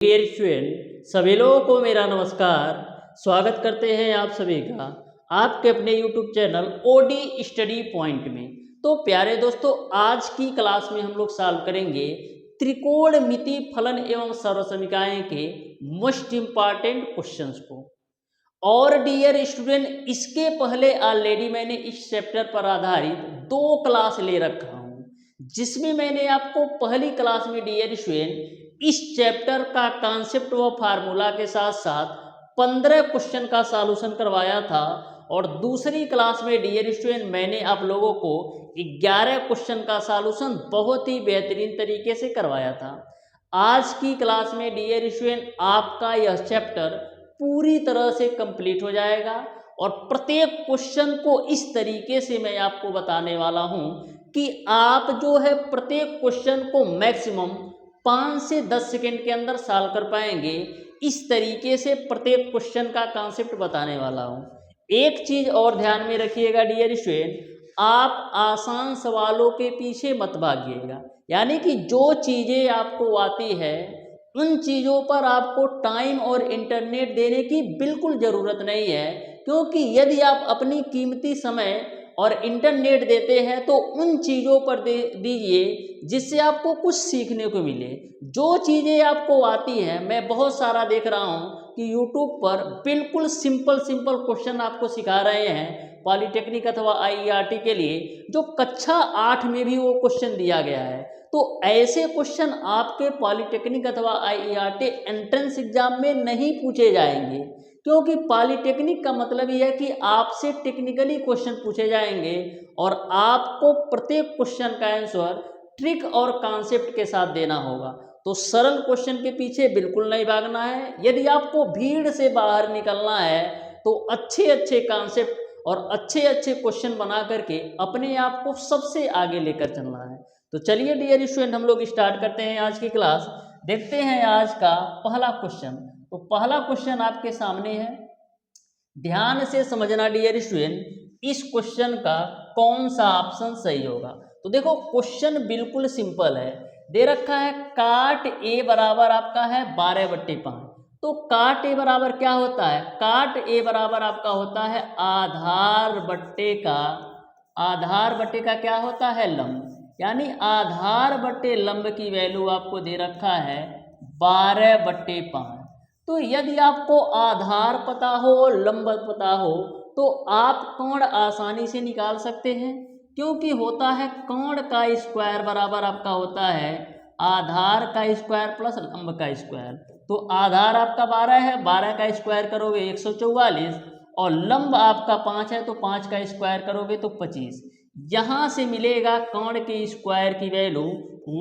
Dear student, सभी लोगों को मेरा नमस्कार। स्वागत करते हैं आप सभी का आपके अपने YouTube channel OD study point में। तो प्यारे दोस्तों, आज की क्लास में हम लोग सॉल्व करेंगे त्रिकोणमिति फलन एवं सर्वसमीकरण के मोस्ट इम्पॉर्टेंट क्वेश्चंस को। और डियर स्टूडेंट, इसके पहले ऑलरेडी मैंने इस चैप्टर पर आधारित 2 क्लास ले रखा हूँ, जिसमें मैंने आपको पहली क्लास में डियर स्टूडेंट इस चैप्टर का कॉन्सेप्ट व फार्मूला के साथ साथ 15 क्वेश्चन का सॉल्यूशन करवाया था। और दूसरी क्लास में डियर स्टूडेंट मैंने आप लोगों को 11 क्वेश्चन का सॉल्यूशन बहुत ही बेहतरीन तरीके से करवाया था। आज की क्लास में डियर स्टूडेंट आपका यह चैप्टर पूरी तरह से कंप्लीट हो जाएगा और प्रत्येक क्वेश्चन को इस तरीके से मैं आपको बताने वाला हूं कि आप जो है प्रत्येक क्वेश्चन को मैक्सिमम 5 से 10 सेकेंड के अंदर सॉल्व कर पाएंगे। इस तरीके से प्रत्येक क्वेश्चन का कॉन्सेप्ट बताने वाला हूं। एक चीज और ध्यान में रखिएगा डियर स्टूडेंट, आप आसान सवालों के पीछे मत भागिएगा। यानी कि जो चीजें आपको आती है उन चीज़ों पर आपको टाइम और इंटरनेट देने की बिल्कुल ज़रूरत नहीं है, क्योंकि यदि आप अपनी कीमती समय और इंटरनेट देते हैं तो उन चीज़ों पर दीजिए जिससे आपको कुछ सीखने को मिले। जो चीज़ें आपको आती हैं, मैं बहुत सारा देख रहा हूँ कि यूट्यूब पर बिल्कुल सिंपल क्वेश्चन आपको सिखा रहे हैं पॉलिटेक्निक अथवा आईईआरटी के लिए, जो कक्षा 8 में भी वो क्वेश्चन दिया गया है। तो ऐसे क्वेश्चन आपके पॉलिटेक्निक अथवा आईईआरटी एंट्रेंस एग्जाम में नहीं पूछे जाएंगे, क्योंकि पॉलिटेक्निक का मतलब यह है कि आपसे टेक्निकली क्वेश्चन पूछे जाएंगे और आपको प्रत्येक क्वेश्चन का आंसर ट्रिक और कॉन्सेप्ट के साथ देना होगा। तो सरल क्वेश्चन के पीछे बिल्कुल नहीं भागना है। यदि आपको भीड़ से बाहर निकलना है तो अच्छे कॉन्सेप्ट और अच्छे क्वेश्चन बना करके अपने आप को सबसे आगे लेकर चलना है। तो चलिए डियर स्टूडेंट, हम लोग स्टार्ट करते हैं आज की क्लास। देखते हैं आज का पहला क्वेश्चन। तो पहला क्वेश्चन आपके सामने है, ध्यान से समझना डियर स्टूडेंट, इस क्वेश्चन का कौन सा ऑप्शन सही होगा। तो देखो, क्वेश्चन बिल्कुल सिंपल है। दे रखा है काट ए बराबर आपका है 12/5। तो काट ए बराबर क्या होता है? काट ए बराबर आपका होता है आधार बट्टे का क्या होता है? लंब। यानी आधार बट्टे लंब की वैल्यू आपको दे रखा है 12/5। तो यदि आपको आधार पता हो और लंब पता हो तो आप कोण आसानी से निकाल सकते हैं, क्योंकि होता है कोण का स्क्वायर बराबर आपका होता है आधार का स्क्वायर प्लस लंब का स्क्वायर। तो आधार आपका 12 है, 12 का स्क्वायर करोगे 144, और लंब आपका 5 है तो 5 का स्क्वायर करोगे तो 25। यहाँ से मिलेगा कोण के स्क्वायर की वैल्यू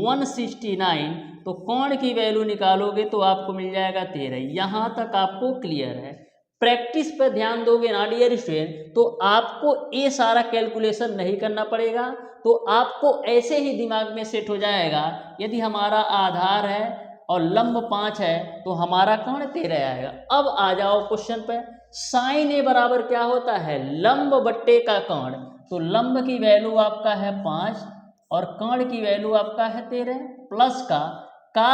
169। तो कोण की वैल्यू निकालोगे तो आपको मिल जाएगा 13। यहाँ तक आपको क्लियर है। प्रैक्टिस पर ध्यान दोगे ना डियर स्टूडेंट, तो आपको ये सारा कैलकुलेशन नहीं करना पड़ेगा। तो आपको ऐसे ही दिमाग में सेट हो जाएगा, यदि हमारा आधार है और लंब 5 है तो हमारा कोण 13 आएगा। अब आ जाओ क्वेश्चन पे। साइन ए बराबर क्या होता है? लंब बट्टे का कोण। तो लंब की वैल्यू आपका है 5 और कोण की वैल्यू आपका है 13, प्लस का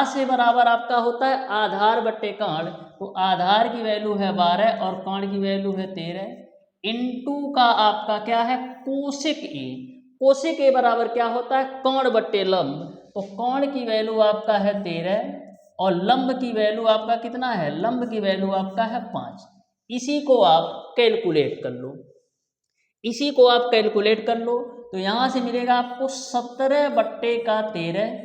से बराबर आपका होता है आधार बट्टे कोण। तो आधार की वैल्यू है 12 और कोण की वैल्यू है 13, इनटू का आपका क्या है? Cosec A. कोसेक ए बराबर क्या होता है? कोण बट्टे लंब। तो कोण की वैल्यू आपका है 13 और लंब की वैल्यू आपका कितना है? लंब की वैल्यू आपका है 5। इसी को आप कैलकुलेट कर लो। तो यहाँ से मिलेगा आपको 17/13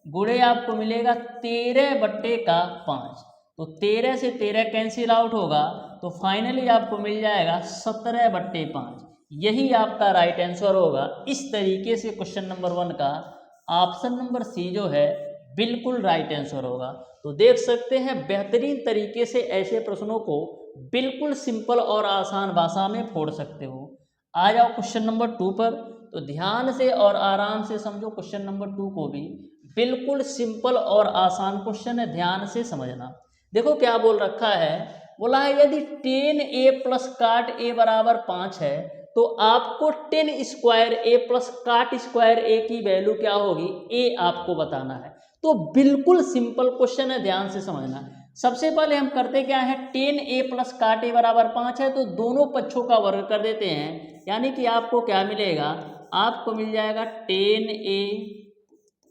गुणे आपको मिलेगा 13/5। तो 13 से 13 कैंसिल आउट होगा तो फाइनली आपको मिल जाएगा 17/5। यही आपका राइट आंसर होगा। इस तरीके से क्वेश्चन नंबर 1 का ऑप्शन नंबर सी जो है बिल्कुल राइट आंसर होगा। तो देख सकते हैं बेहतरीन तरीके से ऐसे प्रश्नों को बिल्कुल सिंपल और आसान भाषा में फोड़ सकते हो। आ जाओ क्वेश्चन नंबर 2 पर। तो ध्यान से और आराम से समझो क्वेश्चन नंबर 2 को भी। बिल्कुल सिंपल और आसान क्वेश्चन है, ध्यान से समझना। देखो क्या बोल रखा है, बोला है यदि tan a प्लस काट a बराबर 5 है तो आपको tan स्क्वायर a प्लस काट स्क्वायर a की वैल्यू क्या होगी, a आपको बताना है। तो बिल्कुल सिंपल क्वेश्चन है, ध्यान से समझना। सबसे पहले हम करते क्या है, टेन ए प्लस काट ए बराबर 5 है, तो दोनों पक्षों का वर्ग कर देते हैं, यानी कि आपको क्या मिलेगा, आपको मिल जाएगा टेन ए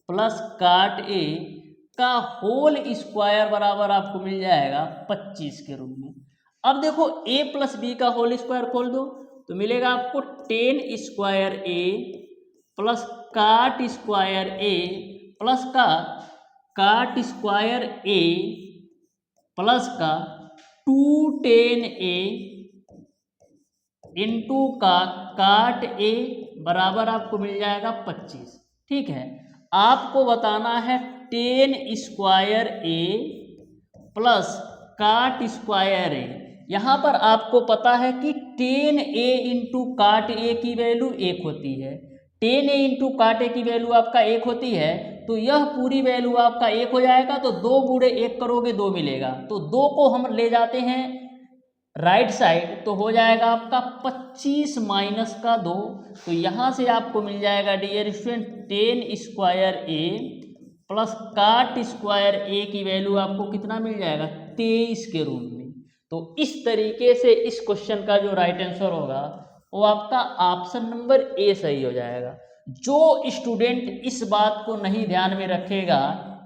प्लस काट ए का होल स्क्वायर बराबर आपको मिल जाएगा 25 के रूप में। अब देखो a प्लस बी का होल स्क्वायर खोल दो तो मिलेगा आपको टेन स्क्वायर ए प्लस काट स्क्वायर ए प्लस का काट स्क्वायर ए प्लस का 210 ए इंटू का काट ए बराबर आपको मिल जाएगा 25। ठीक है, आपको बताना है टेन स्क्वायर ए प्लस काट स्क्वायर ए। यहाँ पर आपको पता है कि टेन ए इंटू काट ए की वैल्यू 1 होती है, टेन ए इंटू काट ए की वैल्यू आपका 1 होती है, तो यह पूरी वैल्यू आपका 1 हो जाएगा, तो 2 गुणे 1 करोगे 2 मिलेगा, तो 2 को हम ले जाते हैं राइट साइड, तो हो जाएगा आपका 25 माइनस का 2, तो यहाँ से आपको मिल जाएगा डियर स्टूडेंट टेन स्क्वायर ए प्लस काट स्क्वायर ए की वैल्यू आपको कितना मिल जाएगा 23 के रूप में। तो इस तरीके से इस क्वेश्चन का जो राइट आंसर होगा वो आपका ऑप्शन नंबर ए सही हो जाएगा। जो स्टूडेंट इस बात को नहीं ध्यान में रखेगा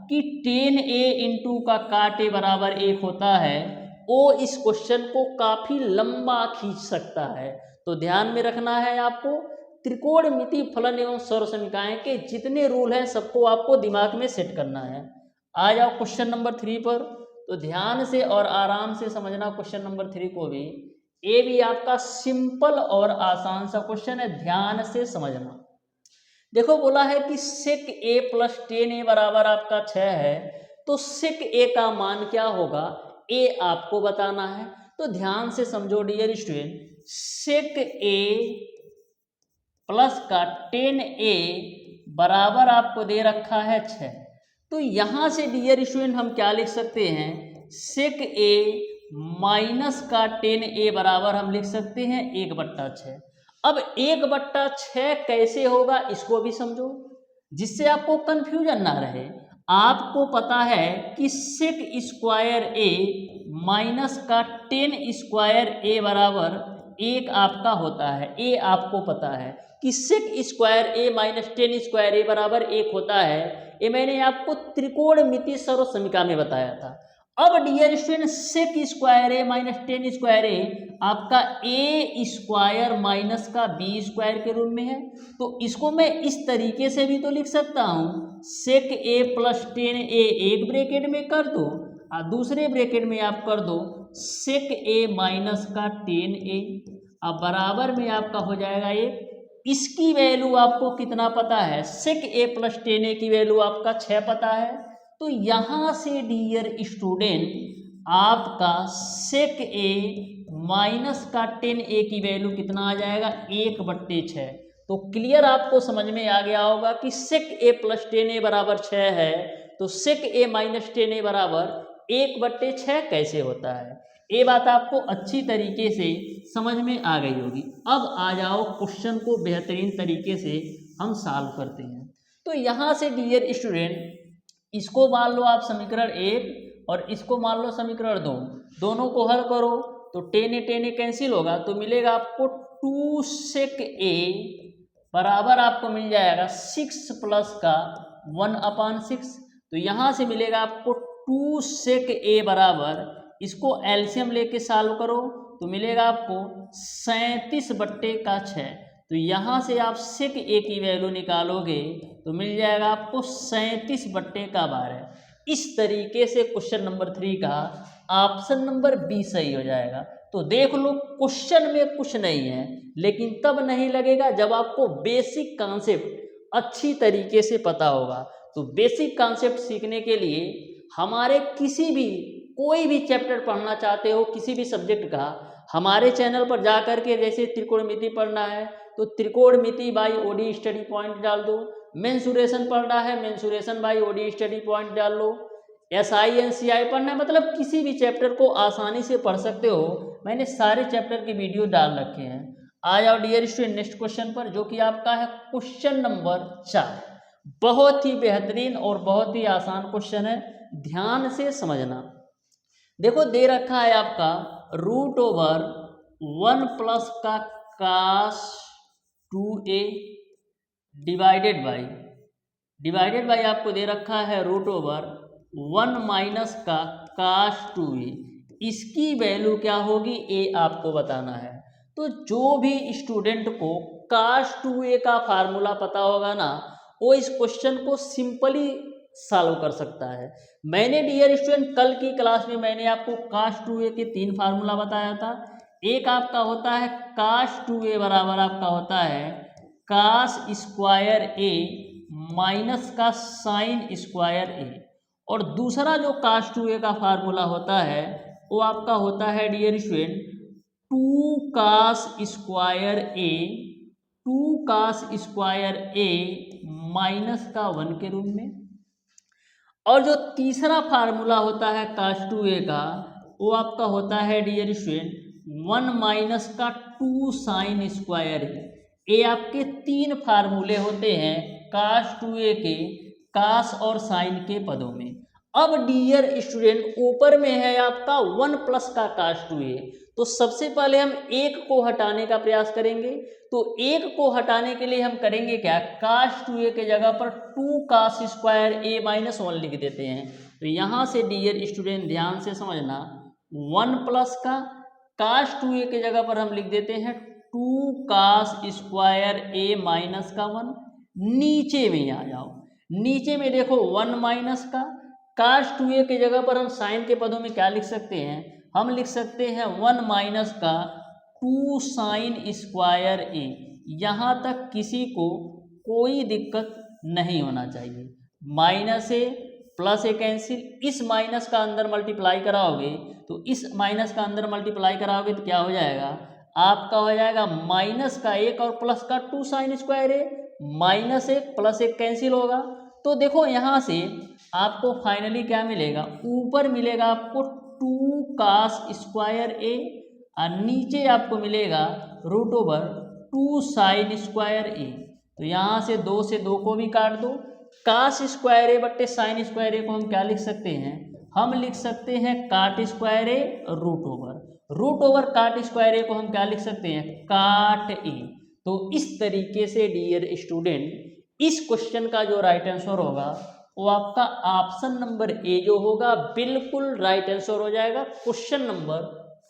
कि टेन ए इंटू का काट ए बराबर 1 होता है, वो इस क्वेश्चन को काफी लंबा खींच सकता है। तो ध्यान में रखना है आपको, त्रिकोणमिति फलन एवं सर्वसमीकाएं के जितने रूल हैं सबको आपको दिमाग में सेट करना है। आ जाओ क्वेश्चन नंबर 3 पर, तो ध्यान से और आराम से समझना क्वेश्चन नंबर 3 को भी। ये भी आपका सिंपल और आसान सा क्वेश्चन है, ध्यान से समझना। देखो बोला है कि सेक ए प्लस टेन ए बराबर आपका 6 है, तो सेक ए का मान क्या होगा ए आपको बताना है। तो ध्यान से समझो डियर स्टूडेंट, सेक ए प्लस का टेन ए बराबर आपको दे रखा है 6, तो यहाँ से डियर स्टूडेंट हम क्या लिख सकते हैं, सेक ए माइनस का टेन ए बराबर हम लिख सकते हैं 1/6। अब 1/6 कैसे होगा इसको भी समझो, जिससे आपको कंफ्यूजन ना रहे। आपको पता है कि सेक स्क्वायर ए माइनस का टेन स्क्वायर ए बराबर 1 आपका होता है, ए आपको पता है कि सेक स्क्वायर ए माइनस टेन स्क्वायर ए बराबर 1 होता है। ये मैंने आपको त्रिकोणमिति सर्वसमीका में बताया था। अब डियर स्टूडेंट सेक स्क्वायर ए माइनस टेन स्क्वायर ए आपका ए स्क्वायर माइनस का बी स्क्वायर के रूप में है, तो इसको मैं इस तरीके से भी तो लिख सकता हूँ, सेक ए प्लस टेन ए एक ब्रैकेट में कर दो और दूसरे ब्रैकेट में आप कर दो सेक ए माइनस का टेन ए, अब बराबर में आपका हो जाएगा ये। इसकी वैल्यू आपको कितना पता है, सेक ए प्लस टेन ए की वैल्यू आपका 6 पता है, तो यहाँ से डियर स्टूडेंट आपका सेक ए माइनस का टेन ए की वैल्यू कितना आ जाएगा 1/6। तो क्लियर आपको समझ में आ गया होगा कि सेक ए प्लस टेन ए बराबर 6 है, तो सेक ए माइनस टेन ए बराबर 1/6 कैसे होता है, ये बात आपको अच्छी तरीके से समझ में आ गई होगी। अब आ जाओ क्वेश्चन को बेहतरीन तरीके से हम सॉल्व करते हैं। तो यहाँ से डियर स्टूडेंट इसको मान लो आप समीकरण 1 और इसको मान लो समीकरण 2, दोनों को हल करो तो टेन ए कैंसिल होगा, तो मिलेगा आपको 2 सेक ए बराबर आपको मिल जाएगा 6 प्लस का 1/6। तो यहाँ से मिलेगा आपको 2 सेक ए बराबर, इसको एलसीएम लेके सॉल्व करो तो मिलेगा आपको 37/6। तो यहाँ से आप सेक ए की वैल्यू निकालोगे तो मिल जाएगा आपको 37/12। इस तरीके से क्वेश्चन नंबर 3 का ऑप्शन नंबर बी सही हो जाएगा। तो देख लो क्वेश्चन में कुछ नहीं है, लेकिन तब नहीं लगेगा जब आपको बेसिक कॉन्सेप्ट अच्छी तरीके से पता होगा। तो बेसिक कॉन्सेप्ट सीखने के लिए हमारे किसी भी कोई भी चैप्टर पढ़ना चाहते हो किसी भी सब्जेक्ट का, हमारे चैनल पर जा कर के जैसे त्रिकोणमिति पढ़ना है तो त्रिकोणमिति बाय ओडी स्टडी पॉइंट डाल दो, मेंसुरेशन पढ़ना है mensuration by OD study point डाल लो, एसआई एनसीआई पढ़ना है, मतलब किसी भी चैप्टर को आसानी से पढ़ सकते हो। मैंने सारे चैप्टर की वीडियो डाल रखे हैं। आ जाओ डियर स्टूडेंट नेक्स्ट क्वेश्चन पर, जो कि आपका है क्वेश्चन नंबर 4। बहुत ही बेहतरीन और बहुत ही आसान क्वेश्चन है, ध्यान से समझना। देखो दे रखा है आपका √1 प्लस का काश 2a डिवाइडेड बाई आपको दे रखा है √1 माइनस का काश 2a। इसकी वैल्यू क्या होगी ए आपको बताना है। तो जो भी स्टूडेंट को काश 2a का फार्मूला पता होगा ना, वो इस क्वेश्चन को सिंपली सॉल्व कर सकता है। मैंने डियर स्टूडेंट कल की क्लास में मैंने आपको काश 2a के 3 फार्मूला बताया था। एक आपका होता है काश 2a बराबर आपका होता है काश स्क्वायर ए माइनस का साइन स्क्वायर ए, और दूसरा जो काश 2a का फार्मूला होता है वो आपका होता है डियर स्टूडेंट 2 काश स्क्वायर ए माइनस का 1 के रूप में। और जो तीसरा फार्मूला होता है काश 2a का वो आपका होता है डियर स्टूडेंट 1 माइनस का 2 साइन स्क्वायर ए। ये आपके 3 फार्मूले होते हैं काश 2a के काश और साइन के पदों में। अब डियर स्टूडेंट ऊपर में है आपका 1 प्लस का काश 2a, तो सबसे पहले हम एक को हटाने का प्रयास करेंगे। तो एक को हटाने के लिए हम करेंगे क्या, काश 2a के जगह पर 2 काश स्क्वायर ए माइनस 1 लिख देते हैं। तो यहाँ से डियर स्टूडेंट ध्यान से समझना 1 प्लस का काश 2a के जगह पर हम लिख देते हैं 2 काश स्क्वायर ए माइनस का 1। नीचे में आ जाओ, नीचे में देखो 1 माइनस का काश 2a के जगह पर हम साइन के पदों में क्या लिख सकते हैं, हम लिख सकते हैं 1 माइनस का 2 साइन स्क्वायर ए। यहाँ तक किसी को कोई दिक्कत नहीं होना चाहिए। माइनस ए प्लस ए कैंसिल, इस माइनस का अंदर मल्टीप्लाई कराओगे तो इस माइनस का अंदर मल्टीप्लाई कराओगे तो क्या हो जाएगा, आपका हो जाएगा माइनस का 1 और प्लस का 2 साइन स्क्वायर ए, माइनस 1 प्लस 1 कैंसिल होगा। तो देखो यहाँ से आपको फाइनली क्या मिलेगा, ऊपर मिलेगा आपको 2 काश स्क्वायर ए और नीचे आपको मिलेगा √2 साइन स्क्वायर ए। तो यहाँ से 2 से 2 को भी काट दो, काश स्क्वायर ए बट्टे साइन स्क्वायर ए को हम क्या लिख सकते हैं, हम लिख सकते हैं काट स्क्वायर ए √ओवर काट स्क्वायर ए को हम क्या लिख सकते हैं, काट ए। तो इस तरीके से डियर स्टूडेंट इस क्वेश्चन का जो राइट आंसर होगा वो आपका ऑप्शन नंबर ए जो होगा बिल्कुल राइट आंसर हो जाएगा क्वेश्चन नंबर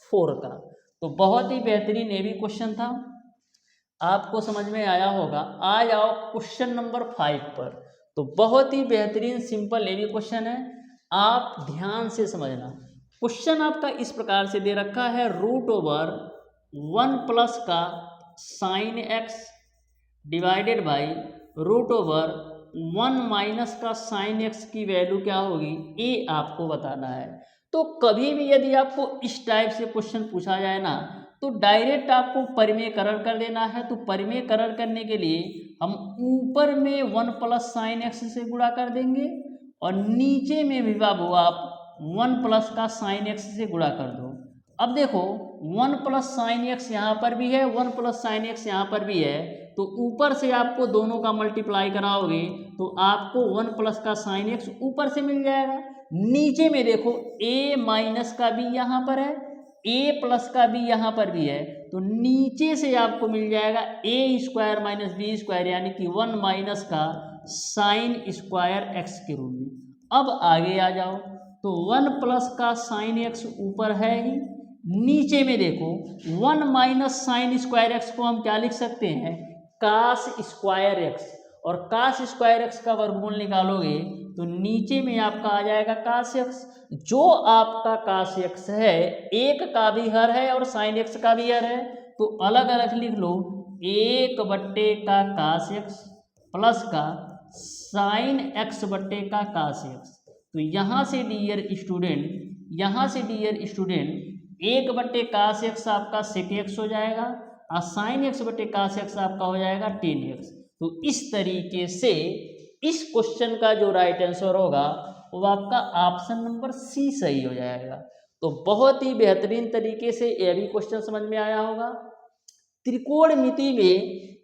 4 का। तो बहुत ही बेहतरीन ये भी क्वेश्चन था, आपको समझ में आया होगा। आ जाओ क्वेश्चन नंबर 5 पर। तो बहुत ही बेहतरीन सिंपल ये भी क्वेश्चन है, आप ध्यान से समझना। क्वेश्चन आपका इस प्रकार से दे रखा है √1 प्लस का sine x divided by √1 minus का साइन एक्स की वैल्यू क्या होगी, ये आपको बताना है। तो कभी भी यदि आपको इस टाइप से क्वेश्चन पूछा जाए ना, तो डायरेक्ट आपको परिमेयकरण कर देना है। तो परिमेयकरण करने के लिए हम ऊपर में 1 प्लस साइन एक्स से गुणा कर देंगे और नीचे में भी बाबू आप 1 प्लस का साइन एक्स से गुणा कर दो। अब देखो 1 प्लस साइन एक्स यहाँ पर भी है, 1 प्लस साइन एक्स यहाँ पर भी है, तो ऊपर से आपको दोनों का मल्टीप्लाई कराओगे तो आपको 1 प्लस का साइन एक्स ऊपर से मिल जाएगा। नीचे में देखो a माइनस का भी यहाँ पर है, a प्लस का भी यहाँ पर भी है, तो नीचे से आपको मिल जाएगा a square minus B square यानी कि 1 माइनस का साइन स्क्वायर एक्स के रूप में। अब आगे आ जाओ, तो 1 प्लस का साइन एक्स ऊपर है ही, नीचे में देखो 1 माइनस साइन स्क्वायर एक्स को हम क्या लिख सकते हैं, काश स्क्वायर एक्स, और काश स्क्वायर एक्स का वर्गमूल निकालोगे तो नीचे में आपका आ जाएगा काश एक्स। जो आपका काश एक्स है, एक का भी हर है और साइन एक्स का भी हर है, तो अलग अलग लिख लो, 1 बट्टे का काश एक्स प्लस का साइन एक्स बट्टे का काश एक्स। तो यहाँ से डियर स्टूडेंट 1 बट्टे काश एक्स आपका सेक एक्स हो जाएगा और साइन एक्स बटे काश एक्स आपका हो जाएगा टेन एक्स। तो इस तरीके से इस क्वेश्चन का जो राइट आंसर होगा वो आपका ऑप्शन नंबर सी सही हो जाएगा। तो बहुत ही बेहतरीन तरीके से यह भी क्वेश्चन समझ में आया होगा। त्रिकोणमिति में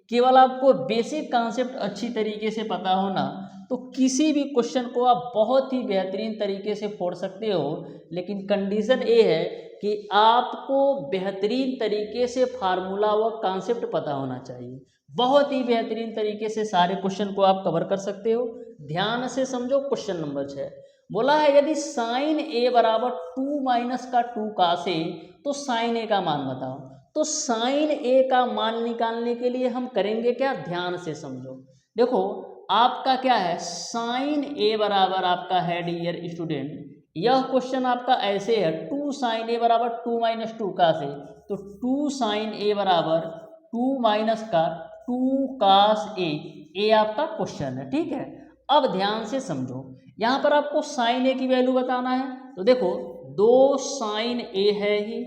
केवल आपको बेसिक कॉन्सेप्ट अच्छी तरीके से पता होना तो किसी भी क्वेश्चन को आप बहुत ही बेहतरीन तरीके से फोड़ सकते हो, लेकिन कंडीशन ये है कि आपको बेहतरीन तरीके से फार्मूला व कॉन्सेप्ट पता होना चाहिए। बहुत ही बेहतरीन तरीके से सारे क्वेश्चन को आप कवर कर सकते हो। ध्यान से समझो। क्वेश्चन नंबर 6 बोला है यदि साइन ए बराबर 2 माइनस का 2 cos ए तो साइन ए का मान बताओ। तो साइन ए का मान निकालने के लिए हम करेंगे क्या, ध्यान से समझो। देखो आपका क्या है, साइन ए बराबर आपका है डियर स्टूडेंट, यह क्वेश्चन आपका ऐसे है 2 साइन ए बराबर 2 माइनस 2 cos ए, तो 2 साइन ए बराबर 2 माइनस का 2 cos ए आपका क्वेश्चन है, ठीक है। अब ध्यान से समझो, यहाँ पर आपको साइन ए की वैल्यू बताना है। तो देखो 2 साइन ए है ही,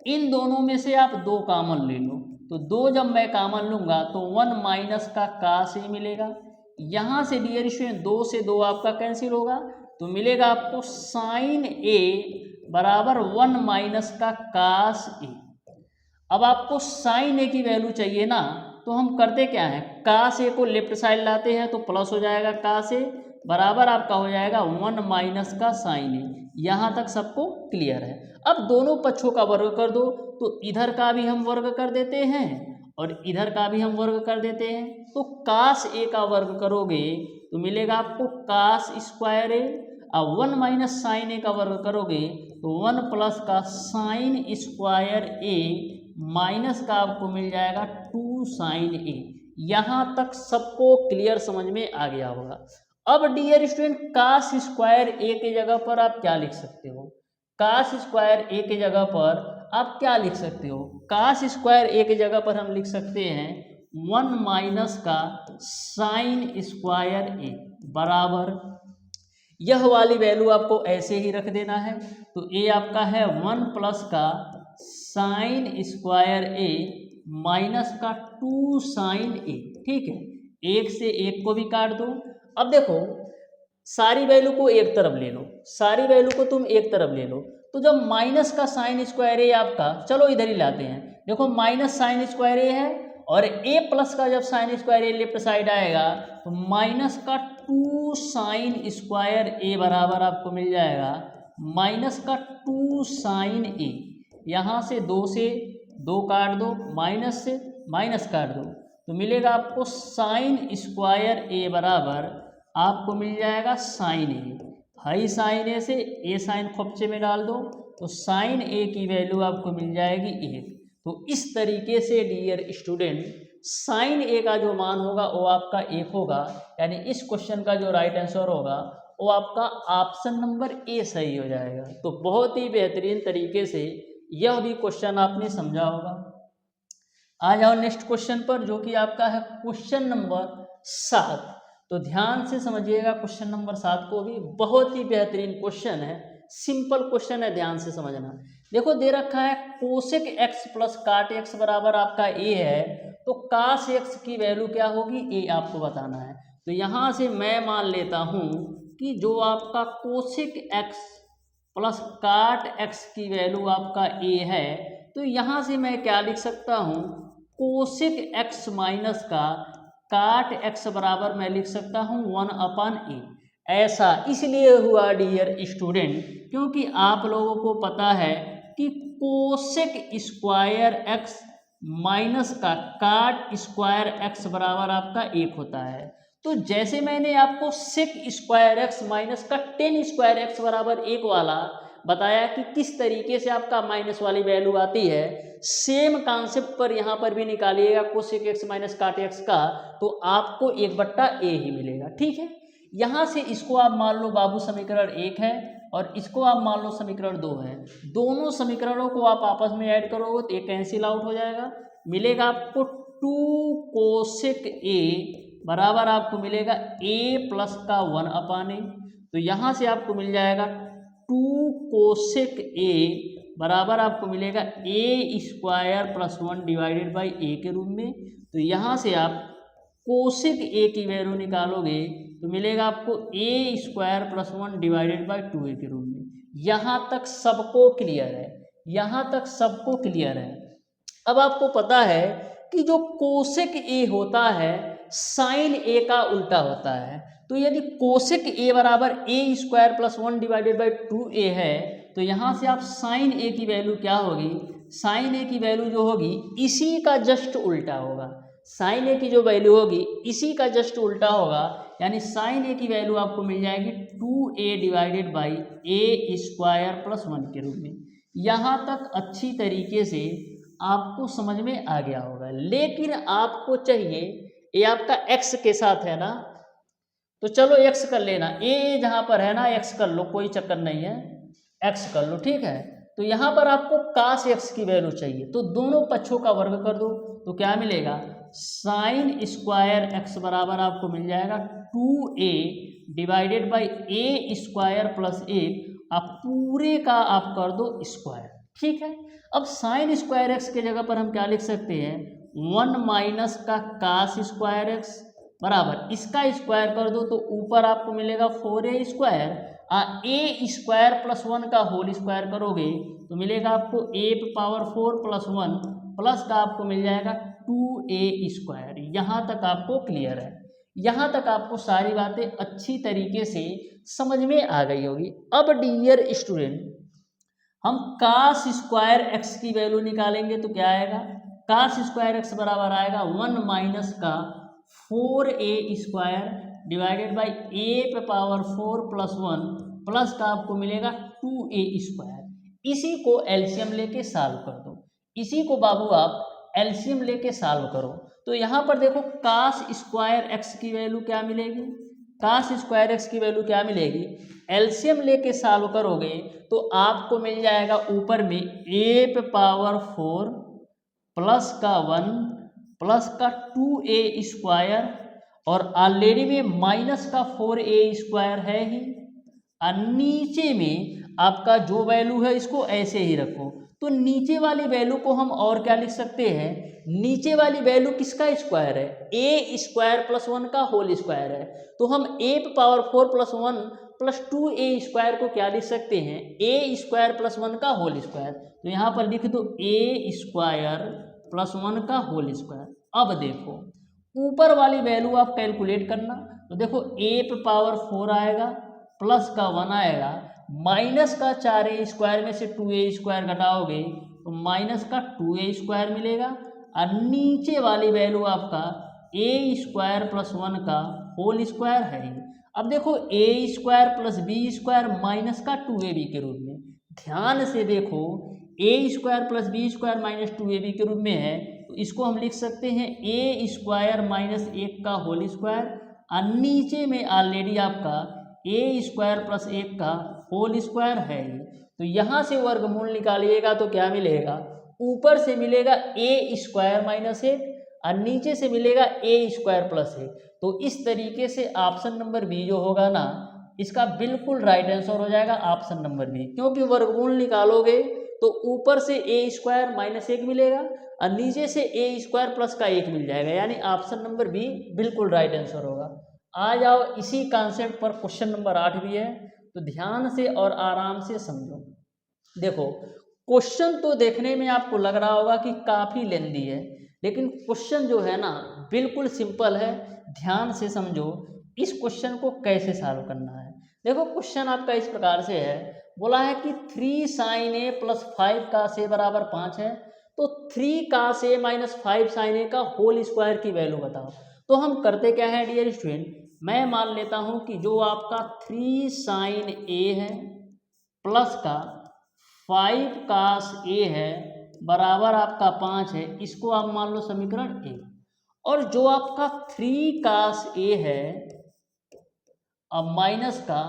इन दोनों में से आप 2 कॉमन ले लो, तो 2 जब मैं कॉमन लूंगा तो 1 माइनस का cos ए मिलेगा। यहाँ से डियर स्टूडेंट 2 से 2 आपका कैंसिल होगा, तो मिलेगा आपको साइन ए बराबर 1 माइनस का cos ए। अब आपको साइन ए की वैल्यू चाहिए ना, तो हम करते क्या है, cos ए को लेफ्ट साइड लाते हैं तो प्लस हो जाएगा cos ए बराबर आपका हो जाएगा 1 माइनस का साइन ए। यहाँ तक सबको क्लियर है। अब दोनों पक्षों का वर्ग कर दो, तो इधर का भी हम वर्ग कर देते हैं और इधर का भी हम वर्ग कर देते हैं। तो cos ए का वर्ग करोगे तो मिलेगा आपको cos स्क्वायर ए, अब 1 माइनस साइन ए का वर्ग करोगे तो 1 प्लस का साइन स्क्वायर ए माइनस का आपको मिल जाएगा 2 साइन ए। यहाँ तक सबको क्लियर समझ में आ गया होगा। अब डियर स्टूडेंट cos स्क्वायर ए के जगह पर आप क्या लिख सकते हो, cos स्क्वायर ए के जगह पर आप क्या लिख सकते हो, cos स्क्वायर ए के जगह पर हम लिख सकते हैं 1 माइनस का साइन स्क्वायर ए बराबर, यह वाली वैल्यू आपको ऐसे ही रख देना है। तो ए आपका है 1 प्लस का साइन स्क्वायर ए माइनस का 2 साइन ए, ठीक है। एक से एक को भी काट दो। अब देखो सारी वैल्यू को एक तरफ ले लो, सारी वैल्यू को तुम एक तरफ ले लो, तो जब माइनस का साइन स्क्वायर ए आपका, चलो इधर ही लाते हैं, देखो माइनस साइन स्क्वायर ए है और ए प्लस का जब साइन स्क्वायर ए लेफ्ट साइड आएगा तो माइनस का 2 साइन स्क्वायर ए बराबर आपको मिल जाएगा माइनस का 2 साइन ए। यहाँ से 2 काट दो, माइनस से माइनस काट दो, तो मिलेगा आपको साइन स्क्वायर ए बराबर आपको मिल जाएगा साइन ए। हाई साइन ए से ए साइन खोपचे में डाल दो तो साइन ए की वैल्यू आपको मिल जाएगी 1। तो इस तरीके से डियर स्टूडेंट साइन ए का जो मान होगा वो आपका 1 होगा, यानी इस क्वेश्चन का जो राइट आंसर होगा वो आपका ऑप्शन नंबर ए सही हो जाएगा। तो बहुत ही बेहतरीन तरीके से यह भी क्वेश्चन आपने समझा होगा। आ जाओ नेक्स्ट क्वेश्चन पर, जो कि आपका है क्वेश्चन नंबर 7। तो ध्यान से समझिएगा क्वेश्चन नंबर 7 को भी, बहुत ही बेहतरीन क्वेश्चन है, सिंपल क्वेश्चन है, ध्यान से समझना। देखो दे रखा है कोसेक एक्स प्लस काट एक्स बराबर आपका ए है, तो कास एक्स की वैल्यू क्या होगी, ए आपको बताना है। तो यहाँ से मैं मान लेता हूँ कि जो आपका कोसेक एक्स प्लस काट एक्स की वैल्यू आपका ए है, तो यहाँ से मैं क्या लिख सकता हूँ, कोसेक एक्स माइनस का काट एक्स बराबर मैं लिख सकता हूँ 1/a। ऐसा इसलिए हुआ डियर स्टूडेंट क्योंकि आप लोगों को पता है कि कोसेक स्क्वायर एक्स माइनस का काट स्क्वायर एक्स बराबर आपका 1 होता है। तो जैसे मैंने आपको सेक स्क्वायर एक्स माइनस का टेन स्क्वायर एक्स बराबर 1 वाला बताया कि किस तरीके से आपका माइनस वाली वैल्यू आती है, सेम कॉन्सेप्ट पर यहाँ पर भी निकालिएगा कोसेक एक्स माइनस काट एक्स का, तो आपको 1/a ही मिलेगा। ठीक है, यहाँ से इसको आप मान लो बाबू समीकरण 1 है और इसको आप मान लो समीकरण 2 है। दोनों समीकरणों को आप आपस में ऐड करोगे तो ये कैंसिल आउट हो जाएगा, मिलेगा आपको 2 कोसेक a बराबर आपको मिलेगा a प्लस का 1/a। तो यहाँ से आपको मिल जाएगा 2 कोसेक a बराबर आपको मिलेगा a square plus 1 divided by a के रूप में। तो यहाँ से आप कोसेक a की वैल्यू निकालोगे तो मिलेगा आपको a square plus 1 divided by 2a के रूप में। यहाँ तक सबको क्लियर है, यहाँ तक सबको क्लियर है। अब आपको पता है कि जो कोसेक a होता है साइन a का उल्टा होता है। तो यदि कोसेक ए बराबर a square plus 1 divided by 2a है, तो यहाँ से आप साइन ए की वैल्यू क्या होगी, साइन ए की वैल्यू जो होगी इसी का जस्ट उल्टा होगा। साइन ए की जो वैल्यू होगी इसी का जस्ट उल्टा होगा, यानी साइन ए की वैल्यू आपको मिल जाएगी 2a divided by A square plus 1 के रूप में। यहाँ तक अच्छी तरीके से आपको समझ में आ गया होगा। लेकिन आपको चाहिए, ये आपका x के साथ है ना, तो चलो x कर लेना, a जहाँ पर है ना x कर लो, कोई चक्कर नहीं है, x कर लो, ठीक है। तो यहाँ पर आपको cos x की वैल्यू चाहिए, तो दोनों पक्षों का वर्ग कर दो, तो क्या मिलेगा, साइन स्क्वायर x बराबर आपको मिल जाएगा 2a divided by A square plus 1, आप पूरे का आप कर दो स्क्वायर, ठीक है। अब साइन स्क्वायर एक्स के जगह पर हम क्या लिख सकते हैं, 1 माइनस का कास स्क्वायर एक्स बराबर इसका स्क्वायर कर दो, तो ऊपर आपको मिलेगा 4a स्क्वायर, ए स्क्वायर प्लस 1 का होल स्क्वायर करोगे तो मिलेगा आपको a पावर 4 प्लस 1 प्लस का आपको मिल जाएगा 2a स्क्वायर। यहाँ तक आपको क्लियर है, यहाँ तक आपको सारी बातें अच्छी तरीके से समझ में आ गई होगी। अब डियर स्टूडेंट, हम कास स्क्वायर एक्स की वैल्यू निकालेंगे तो क्या आएगा, कास स्क्वायर एक्स बराबर आएगा 1 माइनस का 4a स्क्वायर डिवाइडेड बाई ए पे पावर 4 प्लस 1 प्लस का आपको मिलेगा 2a स्क्वायर। इसी को एलसीएम लेके सॉल्व कर दो, इसी को बाबू आप एलसीएम लेके सॉल्व करो। तो यहाँ पर देखो कास स्क्वायर एक्स की वैल्यू क्या मिलेगी, कास स्क्वायर एक्स की वैल्यू क्या मिलेगी, एलसीएम लेके सॉल्व करोगे तो आपको मिल जाएगा ऊपर में ए पे पावर 4 प्लस का 1 प्लस का 2a स्क्वायर, और ऑलरेडी में माइनस का 4a स्क्वायर है ही, और नीचे में आपका जो वैल्यू है इसको ऐसे ही रखो। तो नीचे वाली वैल्यू को हम और क्या लिख सकते हैं, नीचे वाली वैल्यू किसका स्क्वायर है, ए स्क्वायर प्लस 1 का होल स्क्वायर है, तो हम a power 4 plus 1 plus 2a square को क्या लिख सकते हैं, ए स्क्वायर प्लस 1 का होल स्क्वायर। तो यहाँ पर लिख दो ए स्क्वायर प्लस 1 का होल स्क्वायर। अब देखो ऊपर वाली वैल्यू आप कैलकुलेट करना, तो देखो ए पे पावर 4 आएगा प्लस का 1 आएगा, माइनस का 4a स्क्वायर में से 2a स्क्वायर घटाओगे तो माइनस का 2a स्क्वायर मिलेगा, और नीचे वाली वैल्यू आपका ए स्क्वायर प्लस 1 का होल स्क्वायर है। अब देखो a square plus b square minus का 2ab के रूप में, ध्यान से देखो a square plus b square minus 2ab के रूप में है, तो इसको हम लिख सकते हैं ए स्क्वायर माइनस 1 का होल स्क्वायर, और नीचे में ऑलरेडी आपका ए स्क्वायर प्लस 1 का होल स्क्वायर है। तो यहाँ से वर्गमूल निकालिएगा तो क्या मिलेगा, ऊपर से मिलेगा ए स्क्वायर माइनस 1 और नीचे से मिलेगा ए स्क्वायर प्लस 1। तो इस तरीके से ऑप्शन नंबर बी जो होगा ना, इसका बिल्कुल राइट आंसर हो जाएगा ऑप्शन नंबर बी, क्योंकि वर्गमूल निकालोगे तो ऊपर से ए स्क्वायर माइनस 1 मिलेगा और नीचे से ए स्क्वायर प्लस का 1 मिल जाएगा, यानी ऑप्शन नंबर बी बिल्कुल राइट आंसर होगा। आ जाओ इसी कॉन्सेप्ट पर क्वेश्चन नंबर 8 भी है, तो ध्यान से और आराम से समझो। देखो क्वेश्चन तो देखने में आपको लग रहा होगा कि काफ़ी लेंदी है, लेकिन क्वेश्चन जो है ना बिल्कुल सिंपल है। ध्यान से समझो इस क्वेश्चन को कैसे सॉल्व करना है। देखो क्वेश्चन आपका इस प्रकार से है, बोला है कि 3 sin a plus 5 cos a बराबर 5 है, तो 3 cos a minus 5 sin a का होल स्क्वायर की वैल्यू बताओ। तो हम करते क्या है डियर स्टूडेंट, मैं मान लेता हूं कि जो आपका 3 sin a है प्लस का 5 cos a है बराबर आपका 5 है, इसको आप मान लो समीकरण ए। और जो आपका 3 cos a है अब माइनस का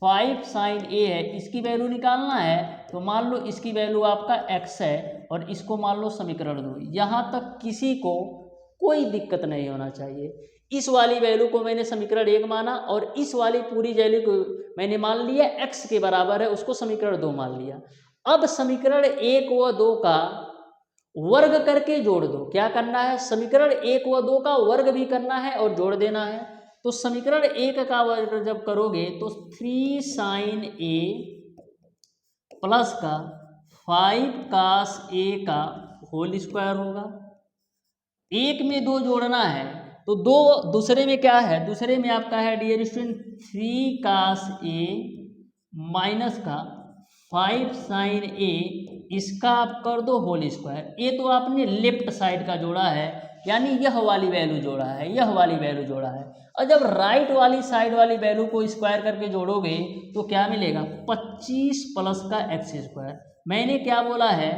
5 sin a है, इसकी वैल्यू निकालना है, तो मान लो इसकी वैल्यू आपका x है और इसको मान लो समीकरण 2। यहाँ तक किसी को कोई दिक्कत नहीं होना चाहिए। इस वाली वैल्यू को मैंने समीकरण 1 माना और इस वाली पूरी वैल्यू को मैंने मान लिया x के बराबर है, उसको समीकरण 2 मान लिया। अब समीकरण 1 व 2 का वर्ग करके जोड़ दो। क्या करना है, समीकरण 1 व 2 का वर्ग भी करना है और जोड़ देना है। तो समीकरण 1 का वर्ग जब करोगे तो 3 sin a प्लस का 5 cos a का होल स्क्वायर होगा। 1 में 2 जोड़ना है तो दूसरे में क्या है, दूसरे में आपका है dear student 3 cos A minus का 5 sin A, इसका आप कर दो होल स्क्वायर। ये तो आपने लेफ्ट साइड का जोड़ा है, यानी यह वाली वैल्यू जोड़ा है, यह वाली वैल्यू जोड़ा है। और जब राइट वाली साइड वाली वैल्यू को स्क्वायर करके जोड़ोगे तो क्या मिलेगा, 25 प्लस का एक्स स्क्वायर। मैंने क्या बोला है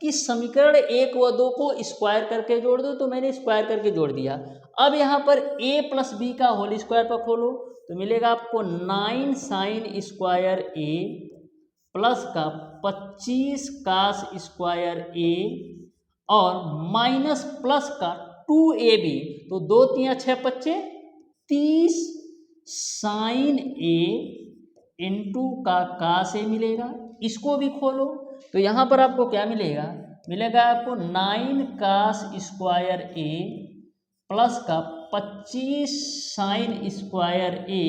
कि समीकरण 1 व 2 को स्क्वायर करके जोड़ दो, तो मैंने स्क्वायर करके जोड़ दिया। अब यहाँ पर a प्लस बी का होल स्क्वायर पर खोलो तो मिलेगा आपको 9 साइन स्क्वायर ए प्लस का 25 कास स्क्वायर ए और माइनस प्लस का 2ab, तो 2 3 6 25 30 साइन ए इंटू का कास ए मिलेगा। इसको भी खोलो तो यहाँ पर आपको क्या मिलेगा, मिलेगा आपको 9 कास स्क्वायर ए प्लस का 25 साइन स्क्वायर ए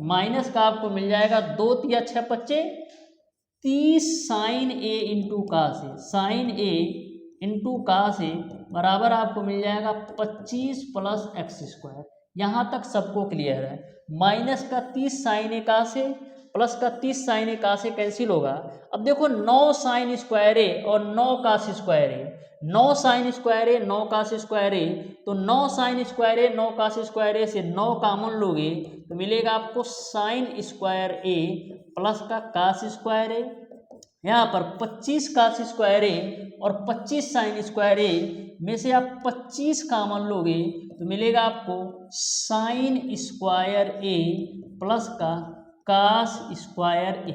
माइनस का आपको मिल जाएगा 2 3 6 25 30 साइन ए इंटू कास ए, साइन ए इंटू कास ए बराबर आपको मिल जाएगा 25 प्लस एक्स स्क्वायर। यहाँ तक सबको क्लियर है। माइनस का 30 साइन ए कास ए प्लस का 30 साइन ए कास ए कैंसिल होगा। अब देखो 9 साइन स्क्वायर ए और 9 कास स्क्वायर ए, 9 साइन स्क्वायर ए 9 कास स्क्वायर ए, तो 9 साइन स्क्वायर ए 9 कास स्क्वायर ए से 9 कॉमन लोगे तो मिलेगा आपको साइन स्क्वायर ए प्लस का कास स्क्वायर ए। यहाँ पर 25 कास स्क्वायर ए और 25 साइन स्क्वायर ए में से आप 25 कॉमन लोगे तो मिलेगा आपको साइन स्क्वायर ए प्लस का कास स्क्वायर ए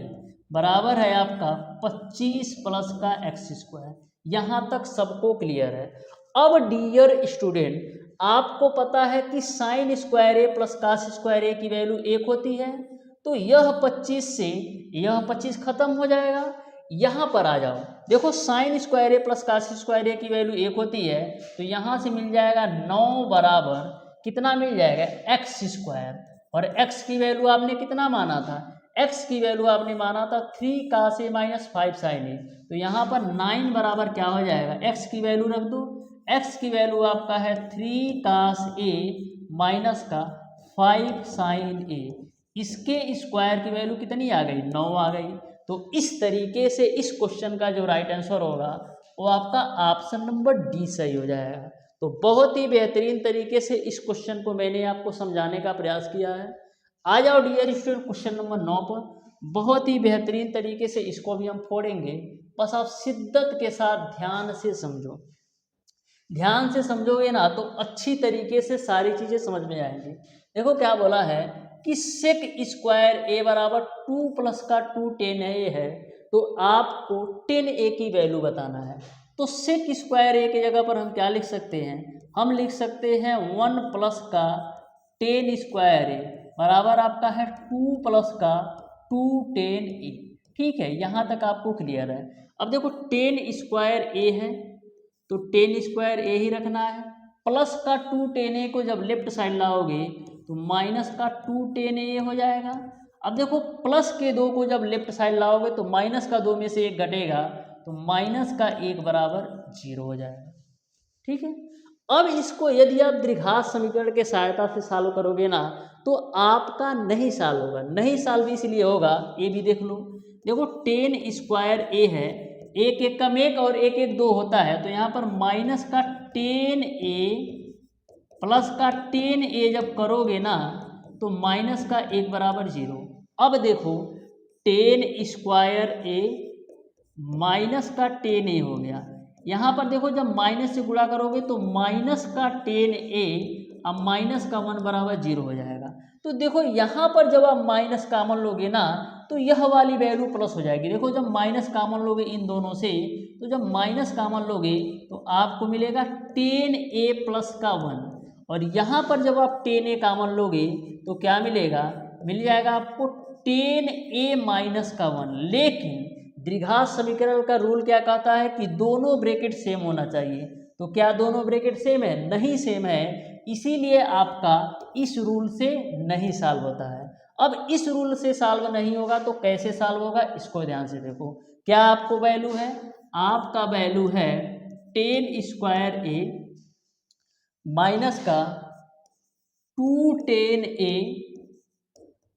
बराबर है आपका 25 प्लस का एक्स स्क्वायर। यहाँ तक सबको क्लियर है। अब डियर स्टूडेंट आपको पता है कि साइन स्क्वायर ए प्लस कास स्क्वायर ए की वैल्यू 1 होती है, तो यह 25 से यह 25 खत्म हो जाएगा। यहाँ पर आ जाओ, देखो साइन स्क्वायर ए प्लस कास स्क्वायर ए की वैल्यू 1 होती है, तो यहाँ से मिल जाएगा 9 बराबर कितना मिल जाएगा एक्स स्क्वायर, और x की वैल्यू आपने कितना माना था, x की वैल्यू आपने माना था 3 कास ए माइनस 5 साइन ए, तो यहाँ पर 9 बराबर क्या हो जाएगा, x की वैल्यू रख दो, x की वैल्यू आपका है 3 कास ए माइनस का 5 साइन ए, इसके स्क्वायर की वैल्यू कितनी आ गई, 9 आ गई। तो इस तरीके से इस क्वेश्चन का जो राइट आंसर होगा वो आपका ऑप्शन नंबर डी सही हो जाएगा। तो बहुत ही बेहतरीन तरीके से इस क्वेश्चन को मैंने आपको समझाने का प्रयास किया है। आ जाओ डियर स्टूडेंट क्वेश्चन नंबर 9 पर, बहुत ही बेहतरीन तरीके से इसको भी हम फोड़ेंगे। बस आप शिद्दत के साथ ध्यान से समझो, ध्यान से समझोगे ना तो अच्छी तरीके से सारी चीज़ें समझ में आएंगी। देखो क्या बोला है कि सेक स्क्वायर ए बराबर 2 प्लस का 2 10 ए है, तो आपको 10 ए की वैल्यू बताना है। तो सेक स्क्वायर ए की जगह पर हम क्या लिख सकते हैं, हम लिख सकते हैं 1 प्लस का 10 स्क्वायर ए बराबर आपका है 2 प्लस का 2 10 ए। ठीक है, यहाँ तक आपको क्लियर है। अब देखो 10 स्क्वायर ए है तो 10 स्क्वायर ए ही रखना है, प्लस का 2 10 ए को जब लेफ्ट साइड लाओगे तो माइनस का 2 10 ए हो जाएगा। अब देखो प्लस के 2 को जब लेफ्ट साइड लाओगे तो माइनस का 2 में से 1 घटेगा, तो माइनस का 1 बराबर 0 हो जाएगा। ठीक है, अब इसको यदि आप द्विघात समीकरण के सहायता से सॉल्व करोगे ना तो आपका नहीं सॉल्व होगा। नहीं सॉल्व इसलिए होगा, ये भी देख लो। देखो 10 स्क्वायर ए है, एक एक कम एक और एक एक 2 होता है, तो यहाँ पर माइनस का 10 ए प्लस का 10 ए जब करोगे ना तो माइनस का 1 बराबर 0। अब देखो 10 स्क्वायर ए माइनस का 10 ए हो गया। यहाँ पर देखो जब माइनस से गुणा करोगे तो माइनस का 10 ए अब माइनस का 1 बराबर 0 हो जाएगा। तो देखो यहाँ पर जब आप माइनस कॉमन लोगे ना तो यह वाली वैल्यू प्लस हो जाएगी। देखो जब माइनस कॉमन लोगे इन दोनों से, तो जब माइनस कॉमन लोगे तो आपको मिलेगा 10 ए प्लस का 1, और यहाँ पर जब आप 10 ए कॉमन लोगे तो क्या मिलेगा, मिल जाएगा आपको 10 ए माइनस का 1। लेकिन द्विघात समीकरण का रूल क्या कहता है कि दोनों ब्रैकेट सेम होना चाहिए। तो क्या दोनों ब्रैकेट सेम है, नहीं सेम है, इसीलिए आपका इस रूल से नहीं सॉल्व होता है। अब इस रूल से सॉल्व नहीं होगा तो कैसे सॉल्व होगा, इसको ध्यान से देखो। क्या आपको वैल्यू है, आपका वैल्यू है 10 स्क्वायर ए माइनस का 2 tan a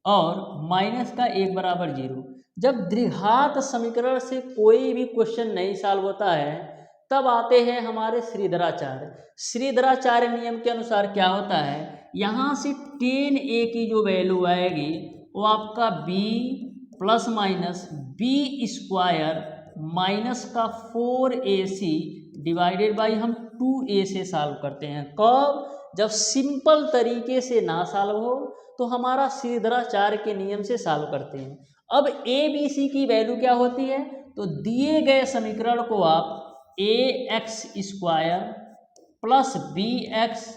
और माइनस का 1 बराबर 0। जब द्विघात समीकरण से कोई भी क्वेश्चन नहीं सॉल्व होता है तब आते हैं हमारे श्रीधराचार्य। श्रीधराचार्य नियम के अनुसार क्या होता है, यहाँ से tan a की जो वैल्यू आएगी वो आपका b plus minus B square minus का 4ac डिवाइडेड बाई हम 2a से सॉल्व करते हैं। कब? जब सिंपल तरीके से ना सॉल्व हो तो हमारा श्रीधराचार्य के नियम से सॉल्व करते हैं। अब a b c की वैल्यू क्या होती है, तो दिए गए समीकरण को आप ax square plus b x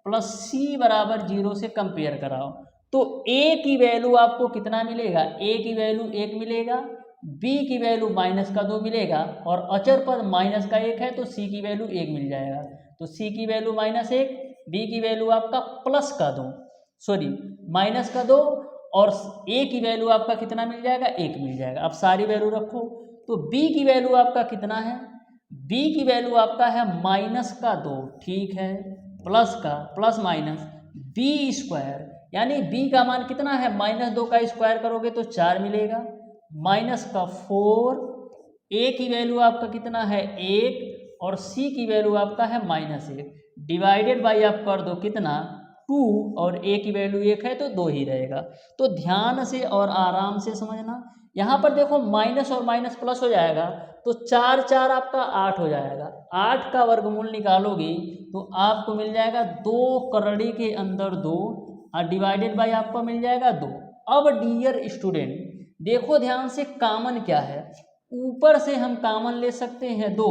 plus c बराबर 0 से कंपेयर कराओ तो a की वैल्यू आपको कितना मिलेगा, a की वैल्यू 1 मिलेगा, b की वैल्यू माइनस का 2 मिलेगा और अचर पद माइनस का 1 है तो c की वैल्यू 1 मिल जाएगा। तो c की वैल्यू -1, b की वैल्यू आपका प्लस का 2 सॉरी माइनस का 2 और a की वैल्यू आपका कितना मिल जाएगा, 1 मिल जाएगा। अब सारी वैल्यू रखो तो b की वैल्यू आपका कितना है, b की वैल्यू आपका है माइनस का 2, ठीक है, प्लस का प्लस माइनस b स्क्वायर यानी b का मान कितना है, -2 का स्क्वायर करोगे तो 4 मिलेगा, माइनस का 4, a की वैल्यू आपका कितना है 1 और c की वैल्यू आपका है -1 डिवाइडेड बाई आप कर दो कितना 2 और a की वैल्यू 1 है तो 2 ही रहेगा। तो ध्यान से और आराम से समझना, यहाँ पर देखो माइनस और माइनस प्लस हो जाएगा तो 4 4 आपका 8 हो जाएगा, 8 का वर्गमूल निकालोगी तो आपको मिल जाएगा 2 करड़ी के अंदर 2 और डिवाइडेड बाई आपको मिल जाएगा 2। अब डियर स्टूडेंट देखो ध्यान से कामन क्या है, ऊपर से हम कामन ले सकते हैं 2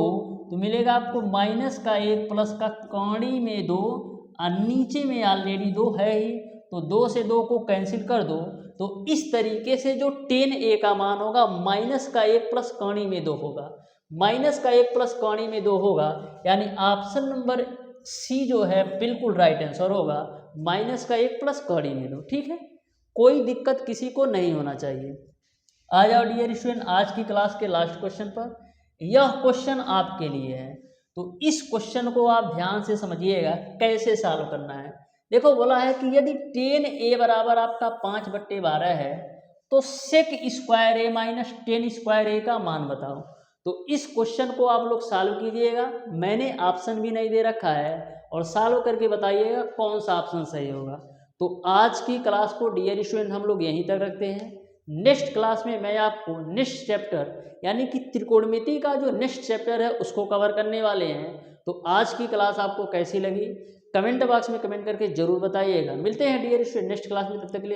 तो मिलेगा आपको माइनस का 1 प्लस का कौड़ी में 2 और नीचे में ऑलरेडी 2 है ही तो 2 से 2 को कैंसिल कर दो तो इस तरीके से जो tan a का मान होगा माइनस का 1 प्लस कौड़ी में 2 होगा, माइनस का 1 प्लस कौड़ी में 2 होगा यानी ऑप्शन नंबर सी जो है बिल्कुल राइट आंसर होगा, माइनस का 1 प्लस कौड़ी में 2। ठीक है, कोई दिक्कत किसी को नहीं होना चाहिए। आ जाओ डियर स्टूडेंट आज की क्लास के लास्ट क्वेश्चन पर। यह क्वेश्चन आपके लिए है तो इस क्वेश्चन को आप ध्यान से समझिएगा कैसे सॉल्व करना है। देखो बोला है कि यदि tan a बराबर आपका 5/12 है तो sec square a minus tan square a का मान बताओ। तो इस क्वेश्चन को आप लोग सॉल्व कीजिएगा, मैंने ऑप्शन भी नहीं दे रखा है और सॉल्व करके बताइएगा कौन सा ऑप्शन सही होगा। तो आज की क्लास को डियर स्टूडेंट हम लोग यहीं तक रखते हैं। नेक्स्ट क्लास में मैं आपको नेक्स्ट चैप्टर यानी कि त्रिकोणमिति का जो नेक्स्ट चैप्टर है उसको कवर करने वाले हैं। तो आज की क्लास आपको कैसी लगी कमेंट बॉक्स में कमेंट करके जरूर बताइएगा। मिलते हैं डियर स्टूडेंट नेक्स्ट क्लास में, तब तक के लिए